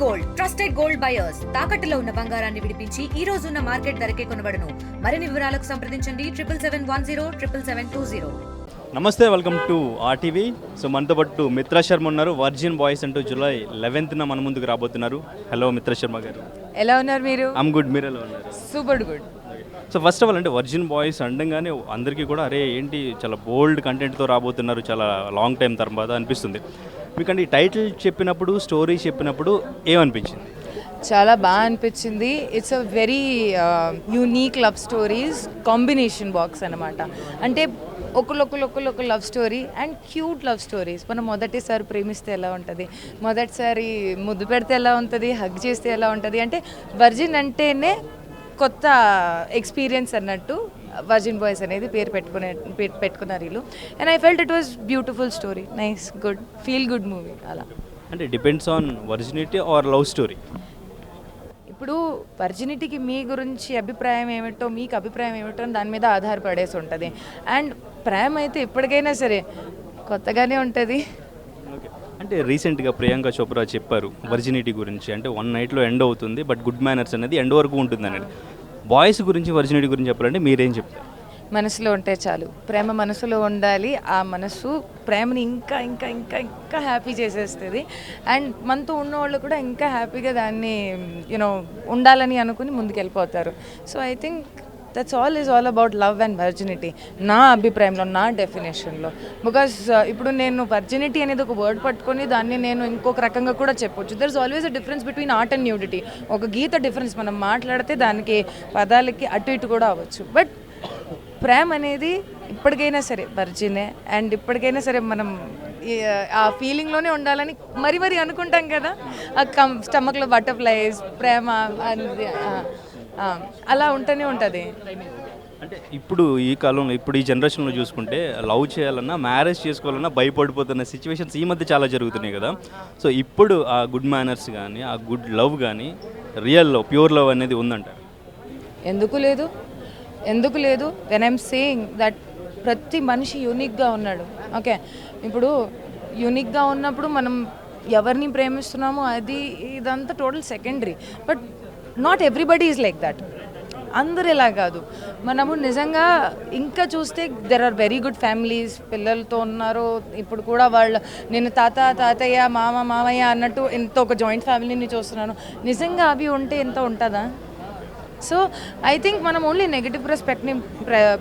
Gold trusted gold buyers తాకట్టులో ఉన్న బంగారాన్ని విడిపించి ఈ రోజు ఉన్న మార్కెట్ ధరకే కొనబడును. మరిన్ని వివరాలకు సంప్రదించండి 7771077720. నమస్తే, వెల్కమ్ టు ఆర్టీవీ. సో మనతో పాటు మిత్రా శర్మ ఉన్నారు. వర్జిన్ బాయ్స్ అంటూ జూలై 11న మన ముందుకు రాబోతున్నారు. హలో మిత్రా శర్మ గారు, ఎలా ఉన్నారు మీరు? ఐమ్ గుడ్, మీరు ఎలా ఉన్నారు? Super good. So first of all అంటే వర్జిన్ బాయ్స్ అనగానే అందరికీ కూడా అరే ఏంటి చాలా బోల్డ్ కంటెంట్తో రాబోతున్నారు చాలా లాంగ్ టైం తర్వాత అనిపిస్తుంది. మీకంటే ఈ టైటిల్ చెప్పినప్పుడు, స్టోరీ చెప్పినప్పుడు ఏమనిపించింది? చాలా బాగా అనిపించింది. It's a very unique love stories combination box అనమాట. అంటే ఒకళ్ళొకళ్ళు love story and cute love stories. మనం మొదటిసారి ప్రేమిస్తే ఎలా ఉంటుంది, మొదటిసారి ముద్దు పెడితే ఎలా ఉంటుంది, హగ్ చేస్తే ఎలా ఉంటుంది, అంటే వర్జిన్ అంటేనే కొత్త ఎక్స్పీరియన్స్ అన్నట్టు వర్జిన్ బాయ్స్ అనేది పేరు పెట్టుకున్నారు వీళ్ళు. And I felt it was beautiful story, nice, good, feel good movie. అలా అంటే depends on virginity or love story. ఇప్పుడు వర్జినిటీకి మీ గురించి అభిప్రాయం ఏమిటో, మీకు అభిప్రాయం ఏమిటో దాని మీద ఆధారపడేసి ఉంటుంది. అండ్ ప్రేమ అయితే ఎప్పటికైనా సరే కొత్తగానే ఉంటుంది. ఓకే, అంటే రీసెంట్గా ప్రియాంక చోప్రా చెప్పారు వర్జినిటీ గురించి. అంటే 1 నైట్లో ఎండ్ అవుతుంది, బట్ గుడ్ మేనర్స్ అనేది ఎండ్ వరకు ఉంటుంది అనేది. బాయ్స్ గురించి వర్జినిటీ గురించి చెప్పాలంటే మీరేం చెప్తారు? మనసులో ఉంటే చాలు, ప్రేమ మనసులో ఉండాలి. ఆ మనసు ప్రేమని ఇంకా ఇంకా ఇంకా ఇంకా హ్యాపీ చేసేస్తుంది. అండ్ మనతో ఉన్నవాళ్ళు కూడా ఇంకా హ్యాపీగా దాన్ని యూనో ఉండాలని అనుకుని ముందుకెళ్ళిపోతారు. So I think that's all about love and virginity, నా అభిప్రాయంలో, నా డెఫినేషన్లో. బికాస్ ఇప్పుడు నేను వర్జినిటీ అనేది ఒక వర్డ్ పట్టుకొని దాన్ని నేను ఇంకొక రకంగా కూడా చెప్పొచ్చు. There is always a difference between art and nudity. ఒక గీత డిఫరెన్స్ మనం మాట్లాడితే దానికి పదాలకి అటు ఇటు కూడా అవ్వచ్చు. బట్ ప్రేమ అనేది ఇప్పటికైనా సరే వర్జినే. అండ్ ఇప్పటికైనా సరే మనం ఆ ఫీలింగ్లోనే ఉండాలని మరి అనుకుంటాం కదా, ఆ స్టమక్లో బటర్ఫ్లైస్, ప్రేమ అనేది అలా ఉంటూనే ఉంటుంది. అంటే ఇప్పుడు ఈ కాలంలో, ఇప్పుడు ఈ జనరేషన్లో చూసుకుంటే లవ్ చేయాలన్నా, మ్యారేజ్ చేసుకోవాలన్నా భయపడిపోతున్న సిచ్యువేషన్స్ ఈ మధ్య చాలా జరుగుతున్నాయి కదా. సో ఇప్పుడు ఆ గుడ్ మేనర్స్ కానీ, ఆ గుడ్ లవ్ కానీ, రియల్ లవ్, ప్యూర్ లవ్ అనేది ఉందంటారు? ఎందుకు లేదు వెన్ ఐమ్ సేయింగ్ దట్ ప్రతి మనిషి యూనిక్గా ఉన్నాడు. ఓకే, ఇప్పుడు యూనిక్గా ఉన్నప్పుడు మనం ఎవరిని ప్రేమిస్తున్నామో అది ఇదంతా total secondary. But not everybody is like that. అందరు ఇలా కాదు. మనము నిజంగా ఇంకా చూస్తే there are very good families, పిల్లలతో ఉన్నారు. ఇప్పుడు కూడా నేను తాతయ్య, మామయ్య అన్నట్టు ఎంత ఒక జాయింట్ ఫ్యామిలీని చూస్తున్నాను. నిజంగా అవి ఉంటే ఎంత ఉంటుందా? సో ఐ థింక్ మనం ఓన్లీ నెగిటివ్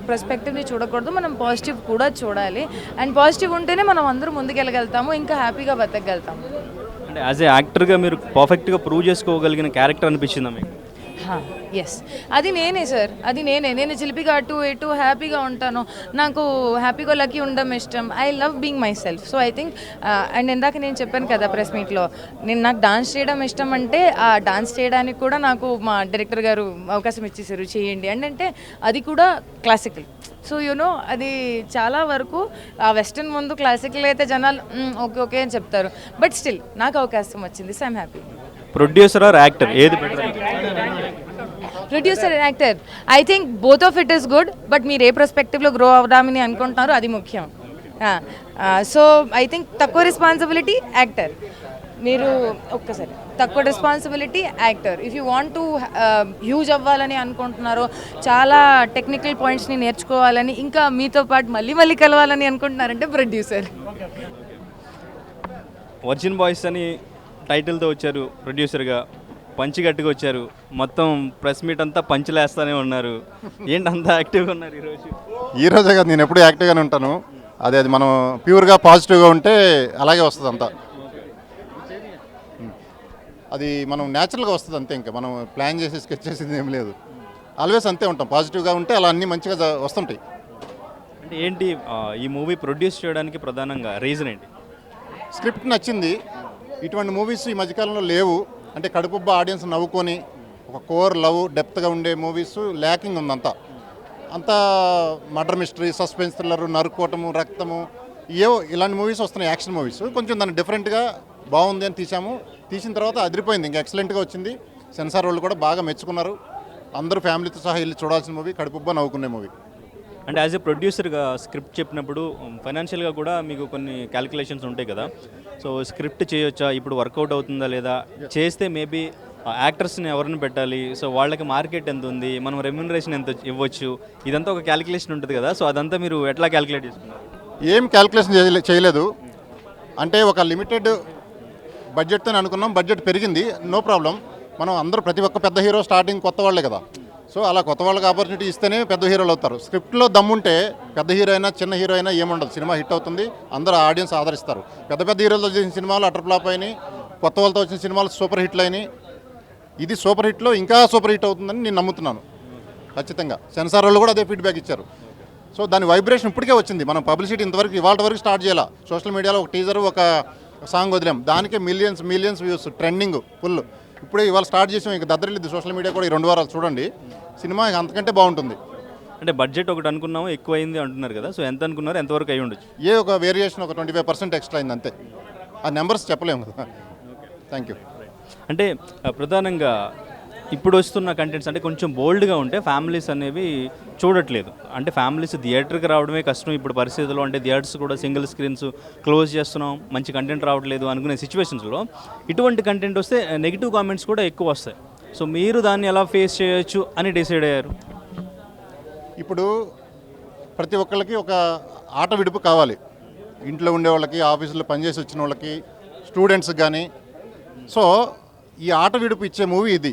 పర్స్పెక్టివ్ని చూడకూడదు, మనం పాజిటివ్ కూడా చూడాలి. అండ్ పాజిటివ్ ఉంటేనే మనం అందరూ ముందుకెళ్ళగలుగుతాము, ఇంకా హ్యాపీగా బతకగలుగుతాము. అంటే యాజ్ ఏ యాక్టర్గా మీరు పర్ఫెక్ట్గా ప్రూవ్ చేసుకోగలిగిన క్యారెక్టర్ అనిపించిందా మీకు? ఎస్, అది నేనే సార్, నేను చిలిపిగా అటు ఇటు హ్యాపీగా ఉంటాను. నాకు హ్యాపీగా లక్కీ ఉండడం ఇష్టం. I love being my self. So I think and ఇందాక నేను చెప్పాను కదా ప్రెస్ మీట్లో, నాకు డాన్స్ చేయడం ఇష్టం. అంటే ఆ డాన్స్ చేయడానికి కూడా నాకు మా డైరెక్టర్ గారు అవకాశం ఇచ్చేసారు, చేయండి అంటే అది కూడా క్లాసికల్. సో అది చాలా వరకు ఆ వెస్టర్న్ ముందు క్లాసికల్ అయితే జనాలు ఓకే అని చెప్తారు. బట్ స్టిల్ నాకు అవకాశం వచ్చింది, so I'm happy. Producer or actor, ఏది better? Producer and actor, I think both of it is good. But మీరు ఏ పర్స్పెక్టివ్లో గ్రో అవుదామని అనుకుంటున్నారో అది ముఖ్యం. సో ఐ థింక్ తక్కువ రెస్పాన్సిబిలిటీ యాక్టర్, మీరు ఒక్కసారి తక్కువ responsibility actor. If you want to huge అవ్వాలని అనుకుంటున్నారో, చాలా టెక్నికల్ పాయింట్స్ని నేర్చుకోవాలని, ఇంకా మీతో పాటు మళ్ళీ కలవాలని అనుకుంటున్నారంటే ప్రొడ్యూసర్. వర్జిన్ బాయ్స్ అని టైటిల్తో వచ్చారు, ప్రొడ్యూసర్గా పంచిగట్టుగా వచ్చారు. మొత్తం ప్రెస్ మీట్ అంతా పంచులేస్తూనే ఉన్నారు. ఏంటి అంత యాక్టివ్గా ఉన్నారు ఈరోజే కదా, నేను ఎప్పుడు యాక్టివ్గానే ఉంటాను. అది మనం ప్యూర్గా పాజిటివ్గా ఉంటే అలాగే వస్తుంది అంతా. అది మనం న్యాచురల్గా వస్తుంది అంతే. ఇంకా మనం ప్లాన్ చేసి స్కెచ్ చేసింది ఏం లేదు. ఆల్వేస్ అంతే ఉంటాం, పాజిటివ్గా ఉంటే అలా అన్నీ మంచిగా వస్తుంటాయి. అంటే ఏంటి ఈ మూవీ ప్రొడ్యూస్ చేయడానికి ప్రధానంగా రీజన్ ఏంటి? స్క్రిప్ట్ నచ్చింది. ఇటువంటి మూవీస్ ఈ మధ్యకాలంలో లేవు. అంటే కడుపుబ్బ ఆడియన్స్ నవ్వుకొని ఒక కోర్ లవ్ డెప్త్గా ఉండే మూవీస్ ల్యాకింగ్ ఉందంతా. అంతా మర్డర్ మిస్టరీ, సస్పెన్స్ థ్రిల్లర్, నరుకోవటము, రక్తము, ఏవో ఇలాంటి మూవీస్ వస్తున్నాయి, యాక్షన్ మూవీస్. కొంచెం దాన్ని డిఫరెంట్గా బాగుంది అని తీసిన తర్వాత అదిరిపోయింది, ఇంకా ఎక్సలెంట్గా వచ్చింది. సెన్సార్ వాళ్ళు కూడా బాగా మెచ్చుకున్నారు. అందరూ ఫ్యామిలీతో సహా వెళ్ళి చూడాల్సిన మూవీ, కడుపుబ్బ నవ్వుకునే మూవీ. అంటే యాజ్ ఎ ప్రొడ్యూసర్గా స్క్రిప్ట్ చెప్పినప్పుడు ఫైనాన్షియల్గా కూడా మీకు కొన్ని క్యాలిక్యులేషన్స్ ఉంటాయి కదా. సో స్క్రిప్ట్ చేయొచ్చా, ఇప్పుడు వర్కౌట్ అవుతుందా లేదా, చేస్తే మేబీ యాక్టర్స్ని ఎవరిని పెట్టాలి, సో వాళ్ళకి మార్కెట్ ఎంత ఉంది, మనం రెమ్యూనరేషన్ ఎంత ఇవ్వచ్చు, ఇదంతా ఒక క్యాలిక్యులేషన్ ఉంటుంది కదా. సో అదంతా మీరు ఎట్లా క్యాలిక్యులేట్ చేసుకున్నారు? ఏం క్యాలిక్యులేషన్ చేయలేదు. అంటే ఒక లిమిటెడ్ బడ్జెట్తో అనుకున్నాం, బడ్జెట్ పెరిగింది, నో ప్రాబ్లం. మనం అందరూ ప్రతి ఒక్క పెద్ద హీరో స్టార్టింగ్ కొత్త వాళ్ళే కదా. సో అలా కొత్త వాళ్ళకి ఆపర్చునిటీ ఇస్తేనే పెద్ద హీరోలు అవుతారు. స్క్రిప్ట్లో దమ్ముంటే పెద్ద హీరో అయినా చిన్న హీరో అయినా ఏముండదు, సినిమా హిట్ అవుతుంది, అందరూ ఆడియన్స్ ఆదరిస్తారు. పెద్ద పెద్ద హీరోలతో చేసిన సినిమాలు అటర్ ఫ్లాప్ అయినాయి, కొత్త వాళ్ళతో వచ్చిన సినిమాలు సూపర్ హిట్లు అయినాయి. ఇది సూపర్ హిట్లో ఇంకా సూపర్ హిట్ అవుతుందని నేను నమ్ముతున్నాను ఖచ్చితంగా. సెన్సార్ వాళ్ళు కూడా అదే ఫీడ్బ్యాక్ ఇచ్చారు. సో దాని వైబ్రేషన్ ఇప్పటికే వచ్చింది. మనం పబ్లిసిటీ ఇంతవరకు ఇవాళ వరకు స్టార్ట్ చేయాల. సోషల్ మీడియాలో ఒక టీజర్ ఒక సాంగ్ వదిలాం, దానికే మిలియన్స్ వ్యూస్, ట్రెండింగ్ ఫుల్. ఇప్పుడే ఇవాళ స్టార్ట్ చేసాం, ఇంకా దద్దరిల్లింది సోషల్ మీడియా కూడా. ఈ 2 వారాలు చూడండి, సినిమా అంతకంటే బాగుంటుంది. అంటే బడ్జెట్ ఒకటి అనుకున్నాము, ఎక్కువ అయింది అంటున్నారు కదా. సో ఎంత అనుకున్నారు, ఎంతవరకు అయి ఉండొచ్చు? ఒక వేరియేషన్ ఒక 25% ఎక్స్ట్రా అయింది అంతే. ఆ నెంబర్స్ చెప్పలేము కదా. Thank you. అంటే ప్రధానంగా ఇప్పుడు వస్తున్న కంటెంట్స్ అంటే కొంచెం బోల్డ్గా ఉంటే ఫ్యామిలీస్ అనేవి చూడట్లేదు. అంటే ఫ్యామిలీస్ థియేటర్కి రావడమే కష్టం ఇప్పుడు పరిస్థితుల్లో. అంటే థియేటర్స్ కూడా సింగిల్ స్క్రీన్స్ క్లోజ్ చేస్తున్నాం, మంచి కంటెంట్ రావట్లేదు అనుకునే సిచ్యువేషన్స్లో ఇటువంటి కంటెంట్ వస్తే నెగిటివ్ కామెంట్స్ కూడా ఎక్కువ వస్తాయి. సో మీరు దాన్ని ఎలా ఫేస్ చేయొచ్చు అని డిసైడ్ అయ్యారు? ఇప్పుడు ప్రతి ఒక్కళ్ళకి ఒక ఆట విడుపు కావాలి. ఇంట్లో ఉండే వాళ్ళకి, ఆఫీసులో పనిచేసి వచ్చిన వాళ్ళకి, స్టూడెంట్స్కి కానీ. సో ఈ ఆట విడుపు ఇచ్చే మూవీ ఇది.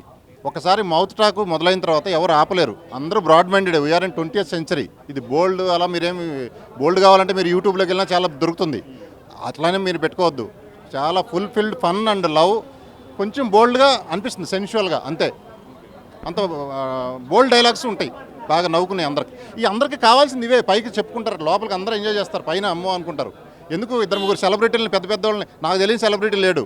ఒకసారి మౌత్ టాక్ మొదలైన తర్వాత ఎవరు ఆపలేరు, అందరూ broad minded. We're in 20th century. ఇది బోల్డ్, అలా మీరేమి బోల్డ్ కావాలంటే మీరు యూట్యూబ్లోకి వెళ్ళినా చాలా దొరుకుతుంది, అట్లానే మీరు పెట్టుకోవద్దు. చాలా ఫుల్ఫిల్డ్ ఫన్ అండ్ లవ్, కొంచెం బోల్డ్గా అనిపిస్తుంది, సెన్షువల్గా అంతే. అంత బోల్డ్ డైలాగ్స్ ఉంటాయి, బాగా నవ్వుకునే అందరికి. ఈ అందరికీ కావాల్సింది ఇవే. పైకి చెప్పుకుంటారు, లోపలికి అందరూ ఎంజాయ్ చేస్తారు, పైన అమ్మో అనుకుంటారు. ఎందుకు 2-3 సెలబ్రిటీలని, పెద్ద పెద్ద వాళ్ళని, నాకు తెలియని సెలబ్రిటీ లేడు,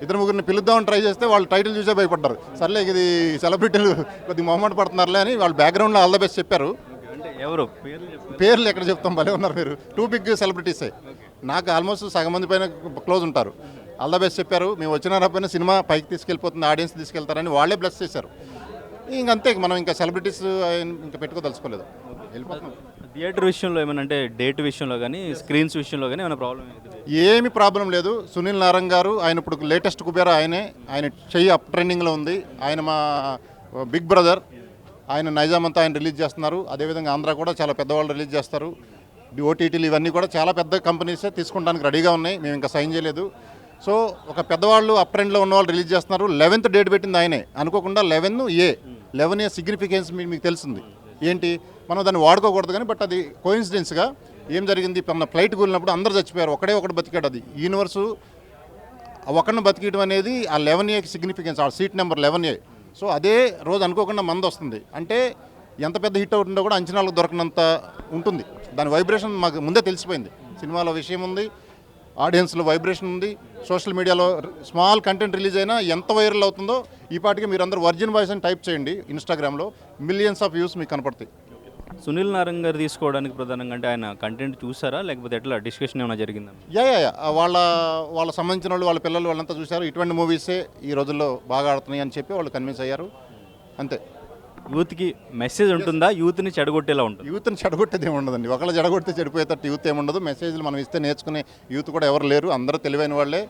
2-3 పిలుద్దామని ట్రై చేస్తే వాళ్ళు టైటిల్ చూసే భయపడ్డారు. సర్లే ఇది సెలబ్రిటీలు కొద్దిగా మొహమాట పడుతున్నారులే అని వాళ్ళు బ్యాక్గ్రౌండ్లో ఆల్ ద బెస్ట్ చెప్పారు. అంటే ఎవరు పేర్లు ఎక్కడ చెప్తాం, భలే ఉన్నారు మీరు. 2 big సెలబ్రిటీసే, నాకు ఆల్మోస్ట్ సగం మంది పైన క్లోజ్ ఉంటారు. ఆల్ ద బెస్ట్ చెప్పారు. మేము వచ్చిన రాకపోయినా సినిమా పైకి తీసుకెళ్ళిపోతుంది, ఆడియన్స్ తీసుకెళ్తారని వాళ్ళే బ్లెస్ చేశారు. ఇంకంతే, మనం ఇంకా సెలబ్రిటీస్ ఇంకా పెట్టుకోదలుచుకోలేదు, వెళ్ళిపోతున్నాం. థియేటర్ విషయంలో ఏమైనా, అంటే డేట్ విషయంలో కానీ స్క్రీన్స్ విషయంలో కానీ ఏమైనా ప్రాబ్లం? ఏమి ప్రాబ్లం లేదు. సునీల్ నారంగ్ గారు, ఆయన ఇప్పుడు లేటెస్ట్ కుబేరా ఆయనే, ఆయన చెయ్యి అప్ ట్రెండింగ్లో ఉంది. ఆయన మా బిగ్ బ్రదర్, ఆయన నైజాం అంతా ఆయన రిలీజ్ చేస్తున్నారు. అదేవిధంగా ఆంధ్ర కూడా చాలా పెద్దవాళ్ళు రిలీజ్ చేస్తారు. ఓటీటీలు ఇవన్నీ కూడా చాలా పెద్ద కంపెనీసే తీసుకుంటానికి రెడీగా ఉన్నాయి, మేము ఇంకా సైన్ చేయలేదు. సో ఒక పెద్దవాళ్ళు అప్ ట్రెండ్లో ఉన్న వాళ్ళు రిలీజ్ చేస్తున్నారు. 11th డేట్ పెట్టింది ఆయనే, అనుకోకుండా 11A సిగ్నిఫికెన్స్ మీకు తెలిసింది ఏంటి. మనం దాన్ని వాడుకోకూడదు కానీ, బట్ అది కోయిన్సిడెన్స్గా ఏం జరిగింది, మన ఫ్లైట్ కూలినప్పుడు అందరూ చచ్చిపోయారు, ఒకడు బతికాడు. అది యూనివర్సు ఒకరిని బతికేయడం అనేది ఆ 11Aకి సిగ్నిఫికెన్స్, ఆ సీట్ నెంబర్ 11A. సో అదే రోజు అనుకోకుండా మంది వస్తుంది అంటే ఎంత పెద్ద హిట్ అవుతుందో కూడా అంచనాలకు దొరకనంత ఉంటుంది. దాని వైబ్రేషన్ మాకు ముందే తెలిసిపోయింది. సినిమాలో విషయం ఉంది, ఆడియన్స్లో వైబ్రేషన్ ఉంది. సోషల్ మీడియాలో స్మాల్ కంటెంట్ రిలీజ్ అయినా ఎంత వైరల్ అవుతుందో ఈ పాటికి మీరు అందరూ వర్జిన్ వాయిస్ అని టైప్ చేయండి ఇన్స్టాగ్రామ్లో, మిలియన్స్ ఆఫ్ వ్యూస్ మీకు కనపడతాయి. సునీల్ నారంగ్ గారు తీసుకోవడానికి ప్రధానంగా అంటే ఆయన కంటెంట్ చూసారా, లేకపోతే ఎట్లా డిస్కషన్ ఏమైనా జరిగిందా? యా వాళ్ళ సంబంధించిన వాళ్ళు, వాళ్ళ పిల్లలు వాళ్ళంతా చూశారు. ఇటువంటి మూవీసే ఈ రోజుల్లో బాగా ఆడుతున్నాయి అని చెప్పి వాళ్ళు కన్విన్స్ అయ్యారు, అంతే. యూత్కి మెసేజ్ ఉంటుందా, యూత్ని చెడగొట్టేలా ఉంటుంది? యూత్ని చెడగొట్టేది ఏమి ఉండదండి. ఒకళ్ళు చెడగొడితే చెడిపోయేటట్టు యూత్ ఏముండదు. మెసేజ్లు మనం ఇస్తే నేర్చుకునే యూత్ కూడా ఎవరు లేరు, అందరూ తెలివైన వాళ్ళే.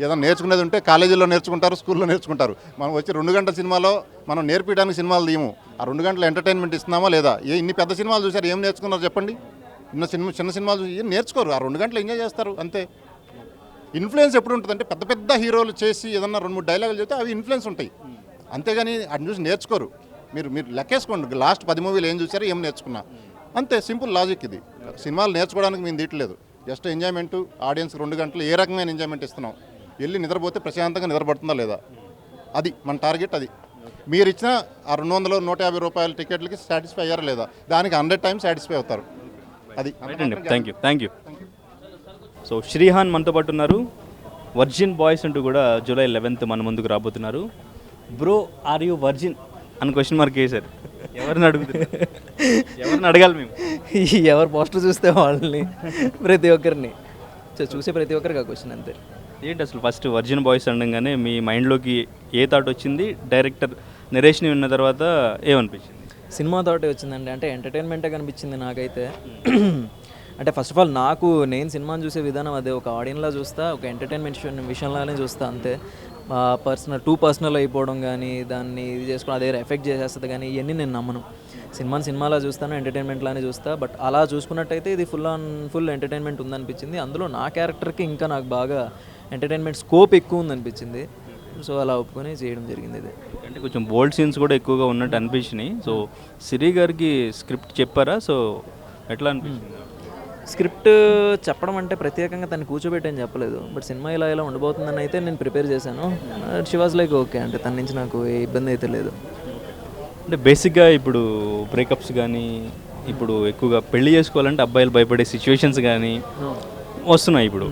ఏదైనా నేర్చుకునేది ఉంటే కాలేజీలో నేర్చుకుంటారు, స్కూల్లో నేర్చుకుంటారు. మనం వచ్చి 2 గంటల సినిమాలో మనం నేర్పించడానికి సినిమాలు తీయము. ఆ 2 గంటల ఎంటర్టైన్మెంట్ ఇస్తున్నామా లేదా? ఇన్ని పెద్ద సినిమాలు చూసారు, ఏం నేర్చుకున్నారు చెప్పండి? చిన్న సినిమాలు చూసి ఏం నేర్చుకోరు, ఆ 2 గంటలు ఎంజాయ్ చేస్తారు అంతే. ఇన్ఫ్లుయెన్స్ ఎప్పుడు ఉంటుందంటే పెద్ద పెద్ద హీరోలు చేసి ఏదన్నా 2-3 డైలాగులు చెప్తే అవి ఇన్ఫ్లుయెన్స్ ఉంటాయి, అంతేగాని అది చూసి నేర్చుకోరు. మీరు లెక్కేసుకోండి, లాస్ట్ 10 మూవీలు ఏం చూసారో ఏం నేర్చుకున్నా, అంతే. సింపుల్ లాజిక్ ఇది. సినిమాలు నేర్చుకోవడానికి మేము తీయట్లేదు, జస్ట్ ఎంజాయ్మెంట్. ఆడియన్స్ 2 గంటలు ఏ రకమైన ఎంజాయ్మెంట్ ఇస్తున్నాం, వెళ్ళి నిద్రపోతే ప్రశాంతంగా నిద్రపడుతుందా లేదా, అది మన టార్గెట్. అది మీరు ఇచ్చిన ఆ 200-150 రూపాయల టికెట్లకి సాటిస్ఫై అయ్యారా లేదా, దానికి 100 times సాటిస్ఫై అవుతారు. అది. Thank you. సో శ్రీహాన్ మనతో పాటు ఉన్నారు. వర్జిన్ బాయ్స్ అంటూ కూడా July 11th మన ముందుకు రాబోతున్నారు. బ్రో ఆర్ యూ వర్జిన్ అని క్వశ్చన్ మార్క్ వేశారు. ఎవరిని అడుగుతారు, ఎవరిని అడగాలి మేము? ఎవరు పోస్టర్ చూస్తే వాళ్ళని, ప్రతి ఒక్కరిని చూసే ప్రతి ఒక్కరికి ఆ క్వశ్చన్ అంతే. ఏంటి అసలు ఫస్ట్ వర్జిన్ బాయ్స్ అనగానే మీ మైండ్లోకి ఏ థాట్ వచ్చింది? డైరెక్టర్ నరేష్ని విన్న తర్వాత ఏమనిపించింది? సినిమా తోటే వచ్చిందండి. అంటే ఎంటర్టైన్మెంటే కనిపించింది నాకైతే. అంటే ఫస్ట్ ఆఫ్ ఆల్ నేను సినిమాని చూసే విధానం అదే, ఒక ఆడియన్లా చూస్తా, ఒక ఎంటర్టైన్మెంట్ విషయంలానే చూస్తా అంతే. పర్సనల్ అయిపోవడం కానీ, దాన్ని ఇది చేసుకుని అదే ఎఫెక్ట్ చేసేస్తుంది కానీ, ఇవన్నీ నేను నమ్మను. సినిమాలా చూస్తాను, ఎంటర్టైన్మెంట్లానే చూస్తా. బట్ అలా చూసుకున్నట్టయితే ఇది ఫుల్ ఎంటర్టైన్మెంట్ ఉందనిపించింది. అందులో నా క్యారెక్టర్కి ఇంకా నాకు బాగా ఎంటర్టైన్మెంట్ స్కోప్ ఎక్కువ ఉందనిపించింది. సో అలా ఒప్పుకొని చేయడం జరిగింది ఇది. అంటే కొంచెం బోల్డ్ సీన్స్ కూడా ఎక్కువగా ఉన్నట్టు అనిపించినాయి. సో సిరి గారికి స్క్రిప్ట్ చెప్పారా? సో ఎట్లా అనిపించింది? స్క్రిప్ట్ చెప్పడం అంటే ప్రత్యేకంగా తను కూర్చోబెట్టని చెప్పలేదు. బట్ సినిమా ఇలా ఉండబోతుందని అయితే నేను ప్రిపేర్ చేశాను. షీ వాజ్ లైక్ ఓకే, అంటే తన నుంచి నాకు ఏ ఇబ్బంది అయితే లేదు. అంటే బేసిక్గా ఇప్పుడు బ్రేకప్స్ కానీ, ఇప్పుడు ఎక్కువగా పెళ్లి చేసుకోవాలంటే అబ్బాయిలు భయపడే సిచ్యువేషన్స్ కానీ వస్తున్నాయి. ఇప్పుడు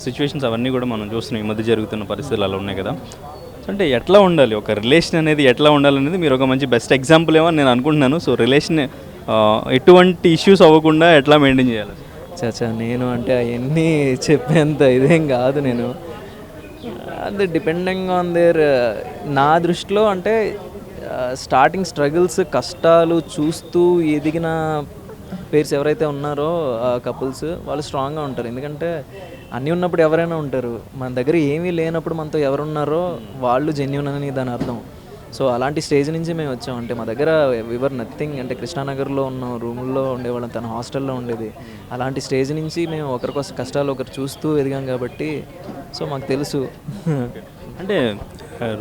సిచ్యువేషన్స్ అవన్నీ కూడా మనం చూస్తున్నాం, ఈ మధ్య జరుగుతున్న పరిస్థితులు అలా ఉన్నాయి కదా. అంటే ఎట్లా ఉండాలి ఒక రిలేషన్ అనేది, ఎట్లా ఉండాలనేది మీరు ఒక మంచి బెస్ట్ ఎగ్జాంపుల్ ఏమో నేను అనుకుంటున్నాను. సో రిలేషన్ ఎటువంటి ఇష్యూస్ అవ్వకుండా ఎట్లా మెయింటైన్ చేయాలి? చాచా నేను అంటే అవన్నీ చెప్పేంత ఇదేం కాదు. నేను అది డిపెండింగ్ ఆన్ దేర్, నా దృష్టిలో అంటే స్టార్టింగ్ స్ట్రగుల్స్, కష్టాలు చూస్తూ ఎదిగిన పేర్స్ ఎవరైతే ఉన్నారో ఆ కపుల్స్, వాళ్ళు స్ట్రాంగ్గా ఉంటారు. ఎందుకంటే అన్నీ ఉన్నప్పుడు ఎవరైనా ఉంటారు, మన దగ్గర ఏమీ లేనప్పుడు మనతో ఎవరున్నారో వాళ్ళు జెన్యూన్ అని దాని అర్థం. సో అలాంటి స్టేజ్ నుంచి మేము వచ్చాం. అంటే మా దగ్గర వివర్ నథింగ్, అంటే కృష్ణానగర్లో ఉన్న రూముల్లో ఉండేవాళ్ళం, తన హాస్టల్లో ఉండేది. అలాంటి స్టేజ్ నుంచి మేము ఒకరికోసం కష్టాలు ఒకరు చూస్తూ ఎదిగాం కాబట్టి సో మాకు తెలుసు. అంటే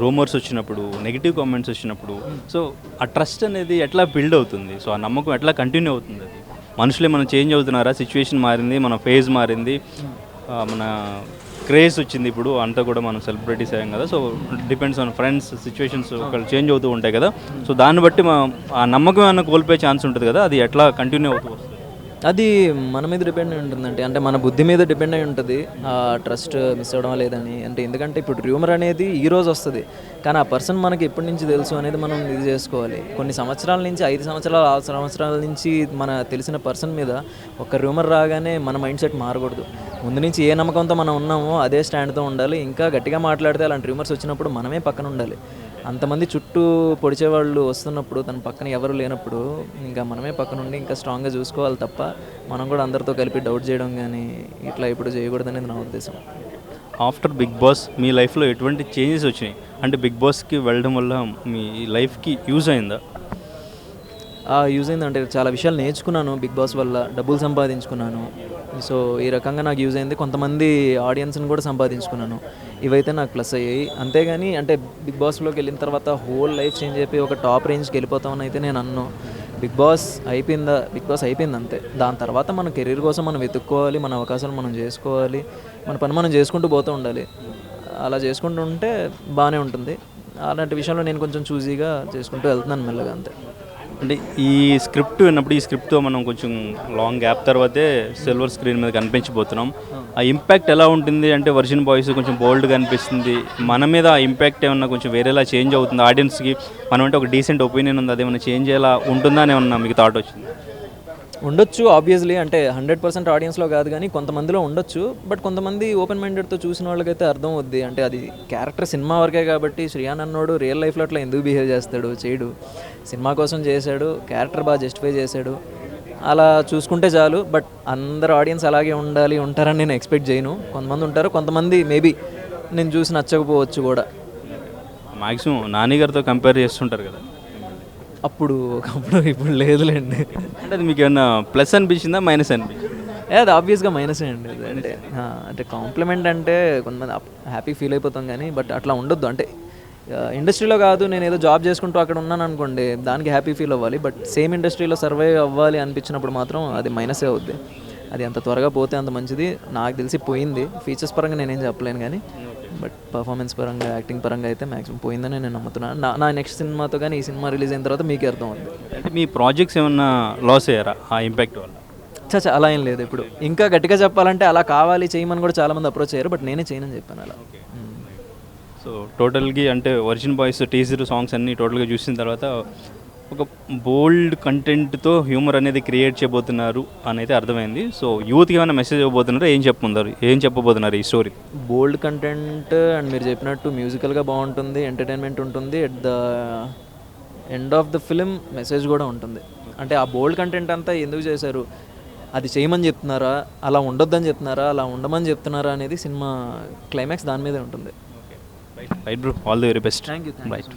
రూమర్స్ వచ్చినప్పుడు, నెగిటివ్ కామెంట్స్ వచ్చినప్పుడు, సో ఆ ట్రస్ట్ అనేది ఎట్లా బిల్డ్ అవుతుంది? సో ఆ నమ్మకం ఎట్లా కంటిన్యూ అవుతుంది? అది మనుషులే మనం చేంజ్ అవుతున్నారా? సిచ్యువేషన్ మారింది, మన ఫేజ్ మారింది, మన క్రేజ్ వచ్చింది, ఇప్పుడు అంతా కూడా మనం సెలబ్రిటీస్ అయ్యాం కదా. So depends on friends, situations ఒకళ్ళు చేంజ్ అవుతూ ఉంటాయి కదా. సో దాన్ని బట్టి ఆ నమ్మకం ఏమైనా కోల్పోయే ఛాన్స్ ఉంటుంది కదా, అది ఎట్లా కంటిన్యూ అవుతూ వస్తుంది? అది మన మీద డిపెండ్ అయి ఉంటుందంటే, అంటే మన బుద్ధి మీద డిపెండ్ అయి ఉంటుంది ఆ ట్రస్ట్ మిస్ అవ్వడం లేదని. అంటే ఎందుకంటే ఇప్పుడు రూమర్ అనేది ఈ రోజు వస్తుంది, కానీ ఆ పర్సన్ మనకి ఎప్పటి నుంచి తెలుసు అనేది మనం ఇది చేసుకోవాలి. కొన్ని సంవత్సరాల నుంచి, 5 సంవత్సరాలు 6 సంవత్సరాల నుంచి మన తెలిసిన పర్సన్ మీద ఒక రూమర్ రాగానే మన మైండ్ సెట్ మారకూడదు. ముందు నుంచి ఏ నమ్మకంతో మనం ఉన్నామో అదే స్టాండ్తో ఉండాలి. ఇంకా గట్టిగా మాట్లాడితే అలాంటి రూమర్స్ వచ్చినప్పుడు మనమే పక్కన ఉండాలి. అంతమంది చుట్టూ పొడిచేవాళ్ళు వస్తున్నప్పుడు, తన పక్కన ఎవరు లేనప్పుడు ఇంకా మనమే పక్కన ఉండి ఇంకా స్ట్రాంగ్గా చూసుకోవాలి తప్ప మనం కూడా అందరితో కలిపి డౌట్ చేయడం కానీ ఇట్లా ఇప్పుడు చేయకూడదనేది నా ఉద్దేశం. ఆఫ్టర్ బిగ్ బాస్ మీ లైఫ్లో ఎటువంటి చేంజెస్ వచ్చినాయి? అంటే బిగ్ బాస్కి వెళ్ళడం వల్ల మీ లైఫ్కి యూజ్ అయిందా? యూజ్ అయింది అంటే చాలా విషయాలు నేర్చుకున్నాను బిగ్ బాస్ వల్ల, డబ్బులు సంపాదించుకున్నాను. సో ఈ రకంగా నాకు యూజ్ అయింది. కొంతమంది ఆడియన్స్ని కూడా సంపాదించుకున్నాను. ఇవైతే నాకు ప్లస్ అయ్యాయి. అంతేగాని అంటే బిగ్ బాస్లోకి వెళ్ళిన తర్వాత హోల్ లైఫ్ చేంజ్ అయిపోయి ఒక టాప్ రేంజ్కి వెళ్ళిపోతామని అయితే నేను అన్నాను. బిగ్ బాస్ అయిపోయింది అంతే. దాని తర్వాత మన కెరీర్ కోసం మనం వెతుక్కోవాలి, మన అవకాశాలు మనం చేసుకోవాలి, మన పని మనం చేసుకుంటూ పోతూ ఉండాలి. అలా చేసుకుంటూ ఉంటే బాగానే ఉంటుంది. అలాంటి విషయంలో నేను కొంచెం చూజీగా చేసుకుంటూ వెళ్తున్నాను మెల్లగా అంతే. అంటే ఈ స్క్రిప్ట్ విన్నప్పుడు, ఈ స్క్రిప్ట్తో మనం కొంచెం లాంగ్ గ్యాప్ తర్వాతే సిల్వర్ స్క్రీన్ మీద కనిపించబోతున్నాం. ఆ ఇంపాక్ట్ ఎలా ఉంటుంది? అంటే వర్జిన్ బాయ్స్ కొంచెం బోల్డ్గా అనిపిస్తుంది, మన మీద ఆ ఇంపాక్ట్ ఏమన్నా కొంచెం వేరేలా చేంజ్ అవుతుంది? ఆడియన్స్కి మనం అంటే ఒక డీసెంట్ ఒపీనియన్ ఉంది, అదేమన్నా చేంజ్ అయ్యేలా ఉంటుందా అని ఏమన్నా మీకు థాట్ వచ్చింది? ఉండొచ్చు ఆబ్వియస్లీ, అంటే 100% ఆడియన్స్లో కాదు కానీ కొంతమందిలో ఉండొచ్చు. బట్ కొంతమంది ఓపెన్ మైండెడ్తో చూసిన వాళ్ళకైతే అర్థం అవుద్ది. అంటే అది క్యారెక్టర్ సినిమా వరకే కాబట్టి శ్రీయాన్ అన్నోడు రియల్ లైఫ్లో అట్లా ఎందుకు బిహేవ్ చేస్తాడు, చేయడు. సినిమా కోసం చేశాడు, క్యారెక్టర్ బాగా జస్టిఫై చేశాడు, అలా చూసుకుంటే చాలు. బట్ అందరు ఆడియన్స్ అలాగే ఉంటారని నేను ఎక్స్పెక్ట్ చేయను. కొంతమంది ఉంటారు, కొంతమంది మేబీ నేను చూసి నచ్చకపోవచ్చు కూడా. మ్యాక్సిమం నాని గారితో కంపేర్ చేస్తుంటారు కదా, అప్పుడు ఇప్పుడు లేదులేండి. అంటే అది మీకు ఏమన్నా ప్లస్ అనిపించిందా, మైనస్ అనిపించింది? అది ఆబ్వియస్గా మైనసే అండి. అంటే కాంప్లిమెంట్ అంటే కొంతమంది హ్యాపీ ఫీల్ అయిపోతాం కానీ, బట్ అట్లా ఉండొద్దు. అంటే ఇండస్ట్రీలో కాదు, నేను ఏదో జాబ్ చేసుకుంటూ అక్కడ ఉన్నాను అనుకోండి, దానికి హ్యాపీ ఫీల్ అవ్వాలి. బట్ సేమ్ ఇండస్ట్రీలో సర్వైవ్ అవ్వాలి అనిపించినప్పుడు మాత్రం అది మైనసే అవుద్ది. అది అంత త్వరగా పోతే అంత మంచిది. నాకు తెలిసి పోయింది. ఫీచర్స్ పరంగా నేనేం చెప్పలేను కానీ, బట్ పర్ఫార్మెన్స్ పరంగా, యాక్టింగ్ పరంగా అయితే మ్యాక్సిమం పోయిందని నేను నమ్ముతున్నాను. నా నెక్స్ట్ సినిమాతో కానీ ఈ సినిమా రిలీజ్ అయిన తర్వాత మీకే అర్థం అవుతుంది. అంటే మీ ప్రాజెక్ట్స్ ఏమన్నా లాస్ అయ్యారా ఆ ఇంపాక్ట్ వల్ల? చచ్చా అలా ఏం లేదు. ఇప్పుడు ఇంకా గట్టిగా చెప్పాలంటే అలా కావాలి చేయమని కూడా చాలామంది అప్రోచ్ అయ్యారు, బట్ నేనే చేయనని చెప్పాను అలా. సో టోటల్గా అంటే వర్జిన్ బాయ్స్ టీజర్ సాంగ్స్ అన్నీ టోటల్గా చూసిన తర్వాత ఒక బోల్డ్ కంటెంట్తో హ్యూమర్ అనేది క్రియేట్ చేయబోతున్నారు అని అయితే అర్థమైంది. సో యూత్కి ఏమైనా మెసేజ్ ఇవ్వబోతున్నారు, ఏం చెప్పబోతున్నారు ఈ స్టోరీ? బోల్డ్ కంటెంట్ అండ్ మీరు చెప్పినట్టు మ్యూజికల్గా బాగుంటుంది, ఎంటర్టైన్మెంట్ ఉంటుంది, end of the film message కూడా ఉంటుంది. అంటే ఆ బోల్డ్ కంటెంట్ అంతా ఎందుకు చేశారు, అది చేయమని చెప్తున్నారా, అలా ఉండొద్దని చెప్తున్నారా, అలా ఉండమని చెప్తున్నారా అనేది సినిమా క్లైమాక్స్ దాని మీదే ఉంటుంది. Right bro, all the very best. Thank you. Right.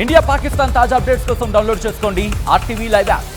India Pakistan తాజా అప్డేట్స్ కోసం డౌన్లోడ్ చేసుకోండి RTV లైవ్ యాప్.